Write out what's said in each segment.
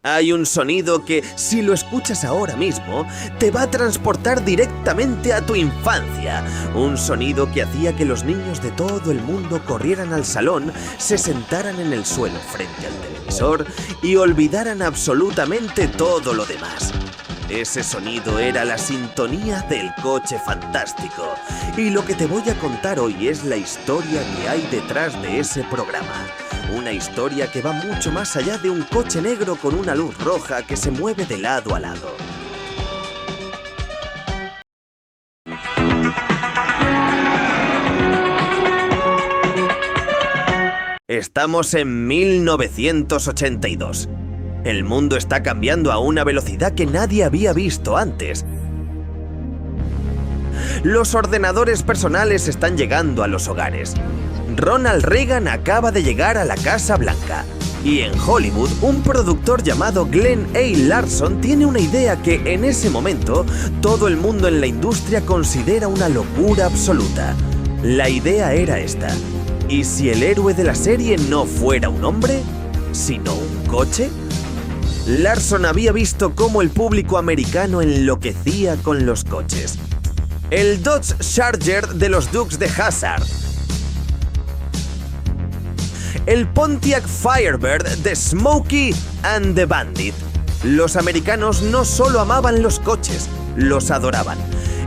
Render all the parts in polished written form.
Hay un sonido que, si lo escuchas ahora mismo, te va a transportar directamente a tu infancia. Un sonido que hacía que los niños de todo el mundo corrieran al salón, se sentaran en el suelo frente al televisor y olvidaran absolutamente todo lo demás. Ese sonido era la sintonía del Coche Fantástico. Y lo que te voy a contar hoy es la historia que hay detrás de ese programa. Una historia que va mucho más allá de un coche negro con una luz roja que se mueve de lado a lado. Estamos en 1982. El mundo está cambiando a una velocidad que nadie había visto antes. Los ordenadores personales están llegando a los hogares. Ronald Reagan acaba de llegar a la Casa Blanca. Y en Hollywood, un productor llamado Glenn A. Larson tiene una idea que, en ese momento, todo el mundo en la industria considera una locura absoluta. La idea era esta. ¿Y si el héroe de la serie no fuera un hombre, sino un coche? Larson había visto cómo el público americano enloquecía con los coches. El Dodge Charger de los Dukes de Hazzard. El Pontiac Firebird de Smokey and the Bandit. Los americanos no solo amaban los coches, los adoraban.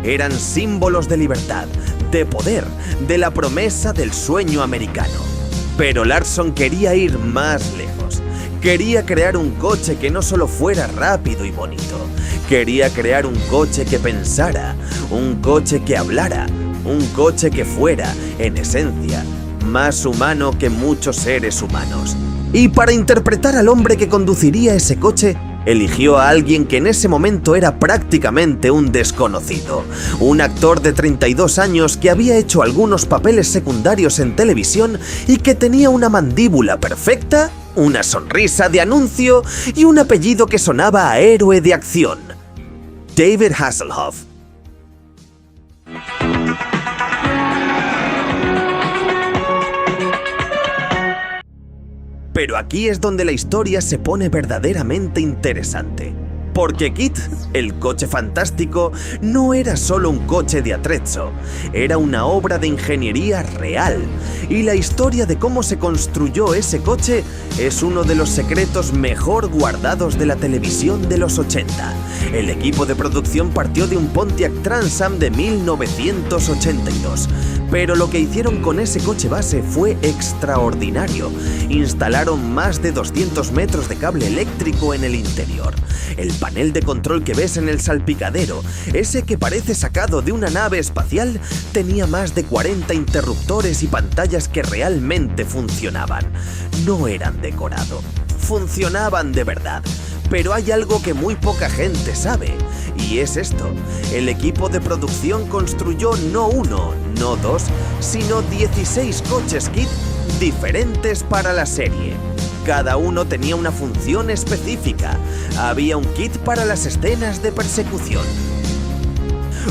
Eran símbolos de libertad, de poder, de la promesa del sueño americano. Pero Larson quería ir más lejos. Quería crear un coche que no solo fuera rápido y bonito. Quería crear un coche que pensara, un coche que hablara, un coche que fuera, en esencia, más humano que muchos seres humanos. Y para interpretar al hombre que conduciría ese coche, eligió a alguien que en ese momento era prácticamente un desconocido. Un actor de 32 años que había hecho algunos papeles secundarios en televisión y que tenía una mandíbula perfecta, una sonrisa de anuncio y un apellido que sonaba a héroe de acción. David Hasselhoff. Pero aquí es donde la historia se pone verdaderamente interesante. Porque KITT, el coche fantástico, no era solo un coche de atrezzo, era una obra de ingeniería real. Y la historia de cómo se construyó ese coche es uno de los secretos mejor guardados de la televisión de los 80. El equipo de producción partió de un Pontiac Trans Am de 1982. Pero lo que hicieron con ese coche base fue extraordinario. Instalaron más de 200 metros de cable eléctrico en el interior. El panel de control que ves en el salpicadero, ese que parece sacado de una nave espacial, tenía más de 40 interruptores y pantallas que realmente funcionaban. No eran decorado, funcionaban de verdad. Pero hay algo que muy poca gente sabe, y es esto. El equipo de producción construyó no uno, no dos, sino 16 coches KITT diferentes para la serie. Cada uno tenía una función específica. Había un KITT para las escenas de persecución,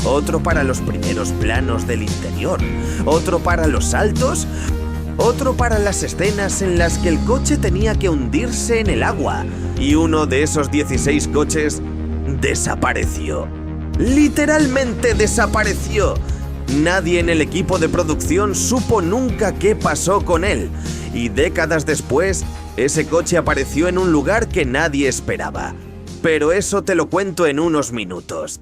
otro para los primeros planos del interior, otro para los saltos, otro para las escenas en las que el coche tenía que hundirse en el agua. Y uno de esos 16 coches desapareció. Literalmente desapareció. Nadie en el equipo de producción supo nunca qué pasó con él. Y décadas después, ese coche apareció en un lugar que nadie esperaba. Pero eso te lo cuento en unos minutos.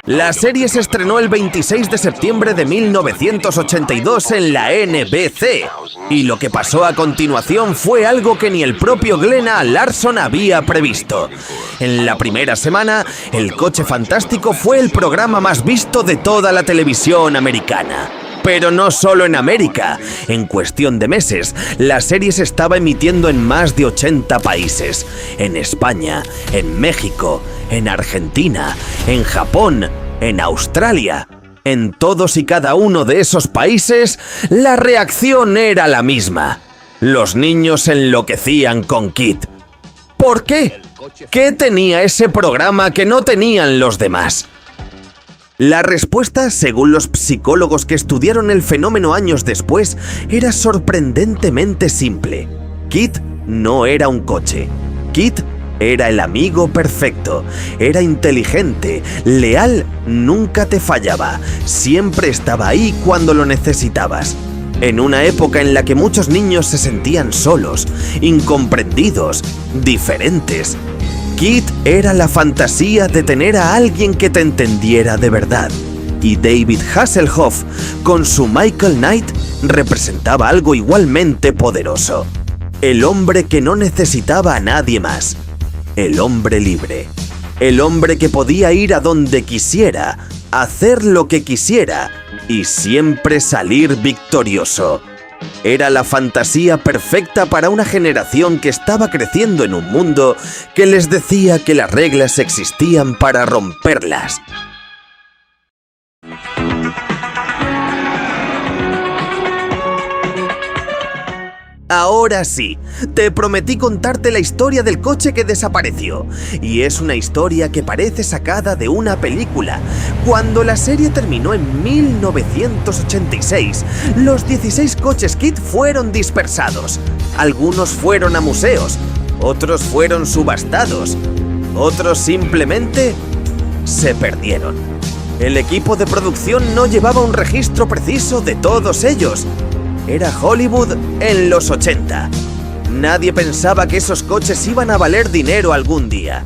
La serie se estrenó el 26 de septiembre de 1982 en la NBC. Y lo que pasó a continuación fue algo que ni el propio Glenn A. Larson había previsto. En la primera semana, El Coche Fantástico fue el programa más visto de toda la televisión americana. Pero no solo en América. En cuestión de meses, la serie se estaba emitiendo en más de 80 países. En España, en México, en Argentina, en Japón, en Australia. En todos y cada uno de esos países, la reacción era la misma. Los niños enloquecían con KITT. ¿Por qué? ¿Qué tenía ese programa que no tenían los demás? La respuesta, según los psicólogos que estudiaron el fenómeno años después, era sorprendentemente simple. KITT no era un coche. KITT era el amigo perfecto. Era inteligente, leal, nunca te fallaba. Siempre estaba ahí cuando lo necesitabas. En una época en la que muchos niños se sentían solos, incomprendidos, diferentes, KITT era la fantasía de tener a alguien que te entendiera de verdad. Y David Hasselhoff, con su Michael Knight, representaba algo igualmente poderoso. El hombre que no necesitaba a nadie más. El hombre libre. El hombre que podía ir a donde quisiera, hacer lo que quisiera y siempre salir victorioso. Era la fantasía perfecta para una generación que estaba creciendo en un mundo que les decía que las reglas existían para romperlas. Ahora sí, te prometí contarte la historia del coche que desapareció, y es una historia que parece sacada de una película. Cuando la serie terminó en 1986, los 16 coches KITT fueron dispersados. Algunos fueron a museos, otros fueron subastados, otros simplemente se perdieron. El equipo de producción no llevaba un registro preciso de todos ellos. Era Hollywood en los 80. Nadie pensaba que esos coches iban a valer dinero algún día.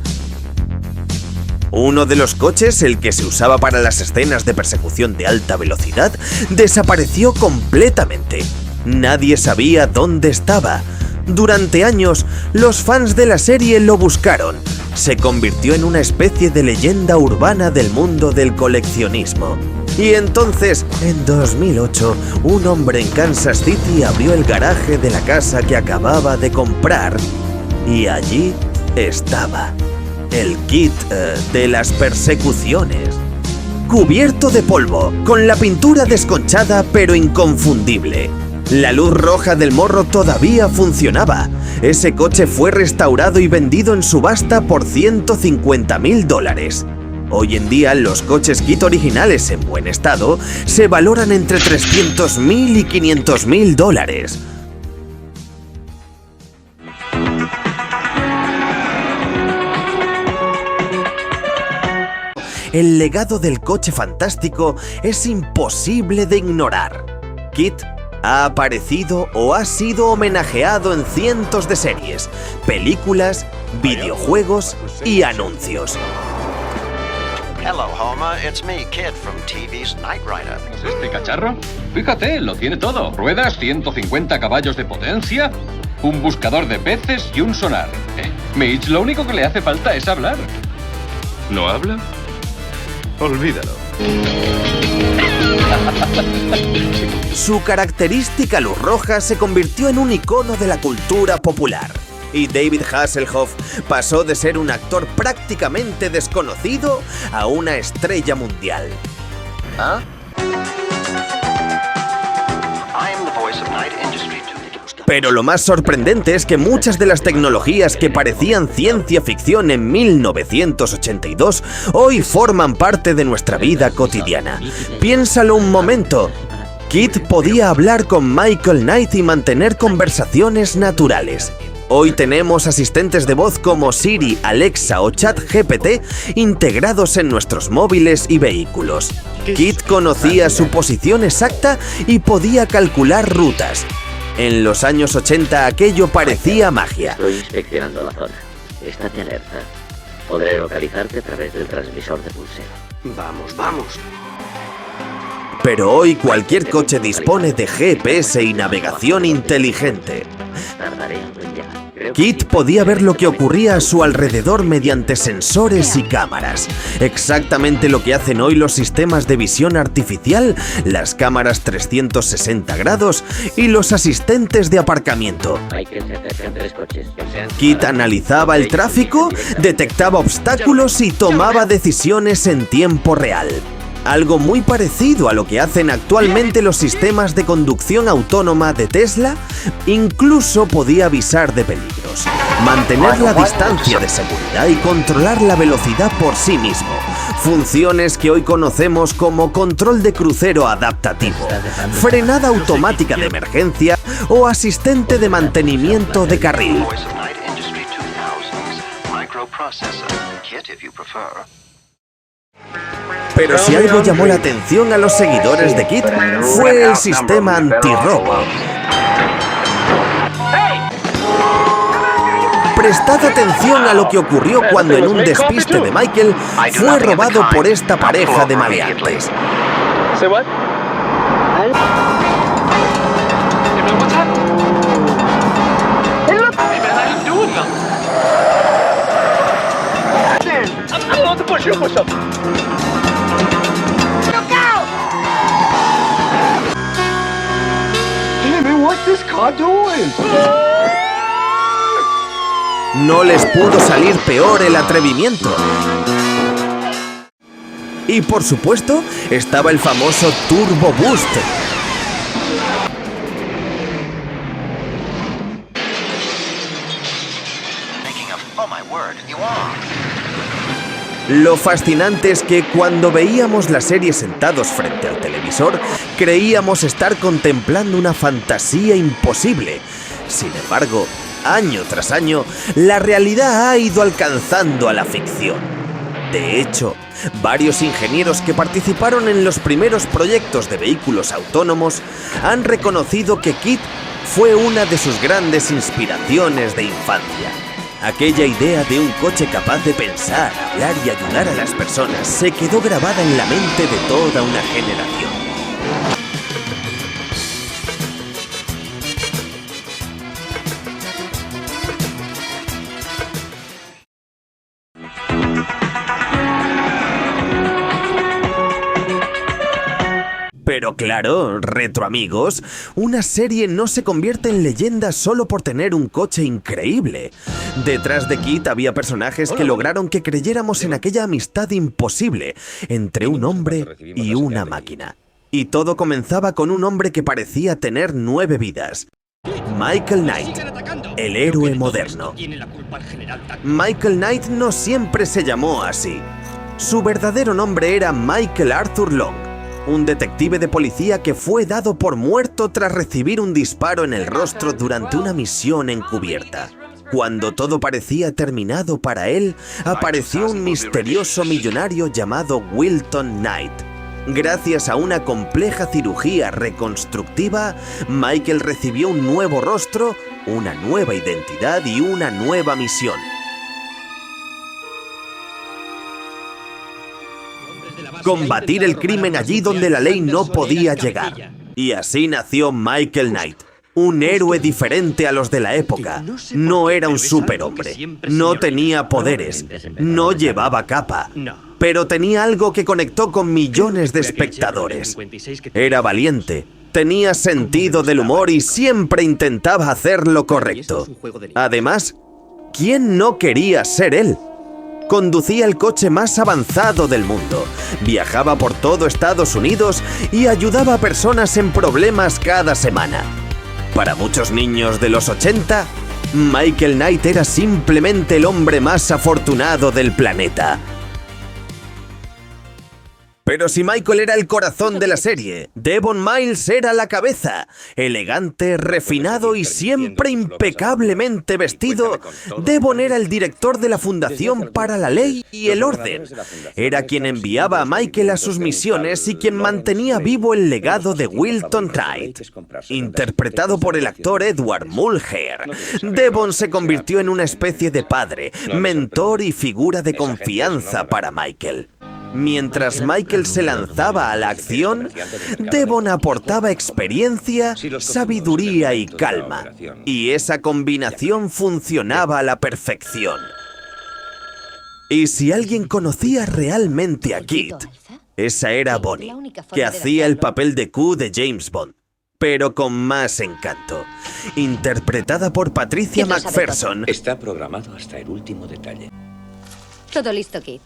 Uno de los coches, el que se usaba para las escenas de persecución de alta velocidad, desapareció completamente. Nadie sabía dónde estaba. Durante años, los fans de la serie lo buscaron. Se convirtió en una especie de leyenda urbana del mundo del coleccionismo. Y entonces, en 2008, un hombre en Kansas City abrió el garaje de la casa que acababa de comprar. Y allí estaba el KITT de las persecuciones. Cubierto de polvo, con la pintura desconchada pero inconfundible. La luz roja del morro todavía funcionaba. Ese coche fue restaurado y vendido en subasta por $150.000. Hoy en día, los coches KITT originales en buen estado se valoran entre $300.000 y $500.000. El legado del coche fantástico es imposible de ignorar. KITT ha aparecido o ha sido homenajeado en cientos de series, películas, videojuegos y anuncios. Hello, Homer. It's me, Kid, from TV's Knight Rider. ¿Es este cacharro? Fíjate, lo tiene todo. Ruedas, 150 caballos de potencia, un buscador de peces y un sonar. Mitch, lo único que le hace falta es hablar. ¿No habla? Olvídalo. Su característica luz roja se convirtió en un icono de la cultura popular. Y David Hasselhoff pasó de ser un actor prácticamente desconocido a una estrella mundial. Huh? I am the voice of Knight Industry 2. Pero lo más sorprendente es que muchas de las tecnologías que parecían ciencia ficción en 1982 hoy forman parte de nuestra vida cotidiana. Piénsalo un momento. KITT podía hablar con Michael Knight y mantener conversaciones naturales. Hoy tenemos asistentes de voz como Siri, Alexa o ChatGPT integrados en nuestros móviles y vehículos. KITT conocía su posición exacta y podía calcular rutas. En los años 80 aquello parecía magia. Estoy inspeccionando la zona. Estate alerta. Podré localizarte a través del transmisor de pulseo. Vamos. Pero hoy cualquier coche dispone de GPS y navegación inteligente. Tardaré algo en llegar. KITT podía ver lo que ocurría a su alrededor mediante sensores y cámaras. Exactamente lo que hacen hoy los sistemas de visión artificial, las cámaras 360 grados y los asistentes de aparcamiento. Michael, se acercan 3 coches. KITT analizaba el tráfico, detectaba obstáculos y tomaba decisiones en tiempo real. Algo muy parecido a lo que hacen actualmente los sistemas de conducción autónoma de Tesla. Incluso podía avisar de peligros, mantener la distancia de seguridad y controlar la velocidad por sí mismo. Funciones que hoy conocemos como control de crucero adaptativo, frenada automática de emergencia o asistente de mantenimiento de carril. Voice of Knight Industry 2000's microprocessor. Kit, if you prefer. Pero si algo llamó la atención a los seguidores de KITT fue el sistema antirrobo. Prestad atención a lo que ocurrió cuando en un despiste de Michael fue robado por esta pareja de maleantes. No les pudo salir peor el atrevimiento. Y por supuesto, estaba el famoso Turbo Boost. Thinking of, oh my word, you are. Lo fascinante es que cuando veíamos la serie sentados frente al televisor, creíamos estar contemplando una fantasía imposible. Sin embargo, año tras año, la realidad ha ido alcanzando a la ficción. De hecho, varios ingenieros que participaron en los primeros proyectos de vehículos autónomos han reconocido que KITT fue una de sus grandes inspiraciones de infancia. Aquella idea de un coche capaz de pensar, hablar y ayudar a las personas se quedó grabada en la mente de toda una generación. Pero claro, retroamigos, una serie no se convierte en leyenda solo por tener un coche increíble. Detrás de KITT había personajes que lograron que creyéramos en aquella amistad imposible entre un hombre y una máquina. Y todo comenzaba con un hombre que parecía tener 9 vidas. Michael Knight, el héroe moderno. Michael Knight no siempre se llamó así. Su verdadero nombre era Michael Arthur Long, un detective de policía que fue dado por muerto tras recibir un disparo en el rostro durante una misión encubierta. Cuando todo parecía terminado para él, apareció un misterioso millonario llamado Wilton Knight. Gracias a una compleja cirugía reconstructiva, Michael recibió un nuevo rostro, una nueva identidad y una nueva misión. Combatir el crimen allí donde la ley no podía llegar. Y así nació Michael Knight, un héroe diferente a los de la época. No era un superhombre, no tenía poderes, no llevaba capa, pero tenía algo que conectó con millones de espectadores. Era valiente, tenía sentido del humor y siempre intentaba hacer lo correcto. Además, ¿quién no quería ser él? Conducía el coche más avanzado del mundo, viajaba por todo Estados Unidos y ayudaba a personas en problemas cada semana. Para muchos niños de los 80, Michael Knight era simplemente el hombre más afortunado del planeta. Pero si Michael era el corazón de la serie, Devon Miles era la cabeza. Elegante, refinado y siempre impecablemente vestido, Devon era el director de la Fundación para la Ley y el Orden. Era quien enviaba a Michael a sus misiones y quien mantenía vivo el legado de Wilton Knight. Interpretado por el actor Edward Mulhern, Devon se convirtió en una especie de padre, mentor y figura de confianza para Michael. Mientras Michael se lanzaba a la acción, Devon aportaba experiencia, sabiduría y calma. Y esa combinación funcionaba a la perfección. Y si alguien conocía realmente a KITT, esa era Bonnie, que hacía el papel de Q de James Bond, pero con más encanto. Interpretada por Patricia McPherson. Está programado hasta el último detalle. Todo listo, KITT.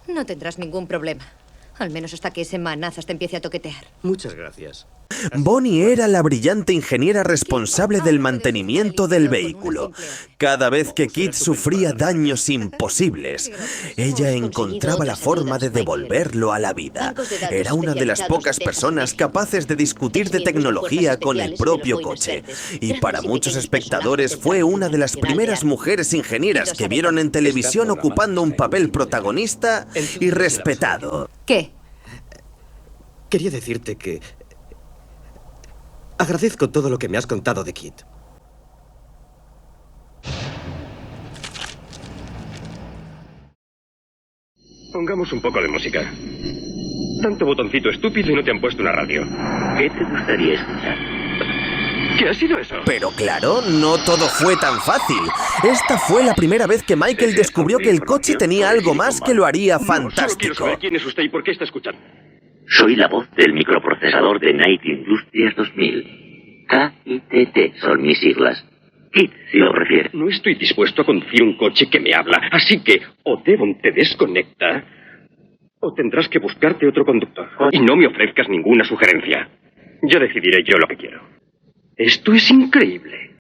No tendrás ningún problema. Al menos hasta que ese manazas te empiece a toquetear. Muchas gracias. Bonnie era la brillante ingeniera responsable del mantenimiento del vehículo. Cada vez que Kit sufría daños imposibles, ella encontraba la forma de devolverlo a la vida. Era una de las pocas personas capaces de discutir de tecnología con el propio coche. Y para muchos espectadores fue una de las primeras mujeres ingenieras que vieron en televisión ocupando un papel protagonista y respetado. ¿Qué? Quería decirte que agradezco todo lo que me has contado de Kit. Pongamos un poco de música. Tanto botoncito estúpido y no te han puesto una radio. ¿Qué te gustaría escuchar? ¿Qué ha sido eso? Pero claro, no todo fue tan fácil. Esta fue la primera vez que Michael descubrió que el coche tenía algo más que lo haría No, solo quiero fantástico. saber quién es usted y por qué está escuchando. Soy la voz del microprocesador de Knight Industries 2000. KITT son mis siglas. Kit, si lo prefieres. No estoy dispuesto a conducir un coche que me habla, así que o Devon te desconecta o tendrás que buscarte otro conductor. Y no me ofrezcas ninguna sugerencia. Ya decidiré yo lo que quiero. Esto es increíble.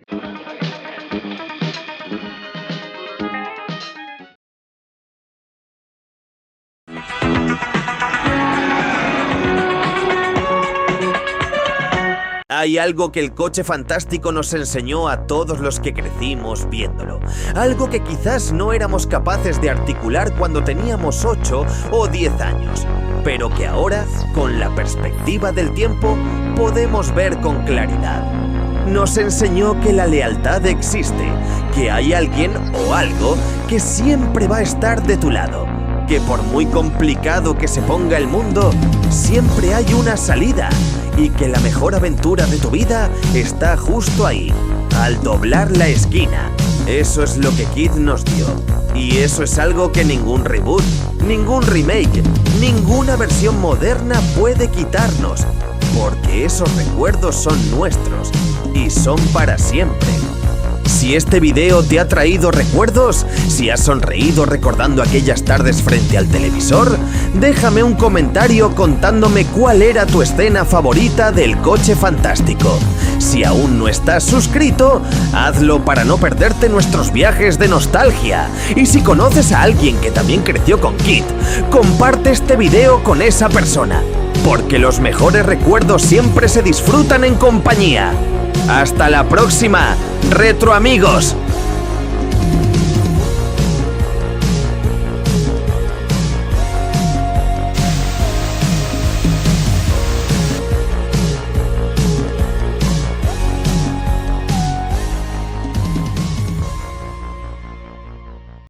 Hay algo que el coche fantástico nos enseñó a todos los que crecimos viéndolo. Algo que quizás no éramos capaces de articular cuando teníamos 8 o 10 años. Pero que ahora, con la perspectiva del tiempo, podemos ver con claridad. Nos enseñó que la lealtad existe, que hay alguien o algo que siempre va a estar de tu lado. Que por muy complicado que se ponga el mundo, siempre hay una salida. Y que la mejor aventura de tu vida está justo ahí, al doblar la esquina. Eso es lo que Kit nos dio. Y eso es algo que ningún reboot, ningún remake, ninguna versión moderna puede quitarnos. Porque esos recuerdos son nuestros y son para siempre. Si este video te ha traído recuerdos, si has sonreído recordando aquellas tardes frente al televisor, déjame un comentario contándome cuál era tu escena favorita del coche fantástico. Si aún no estás suscrito, hazlo para no perderte nuestros viajes de nostalgia. Y si conoces a alguien que también creció con Kit, comparte este video con esa persona. Porque los mejores recuerdos siempre se disfrutan en compañía. ¡Hasta la próxima, retro amigos!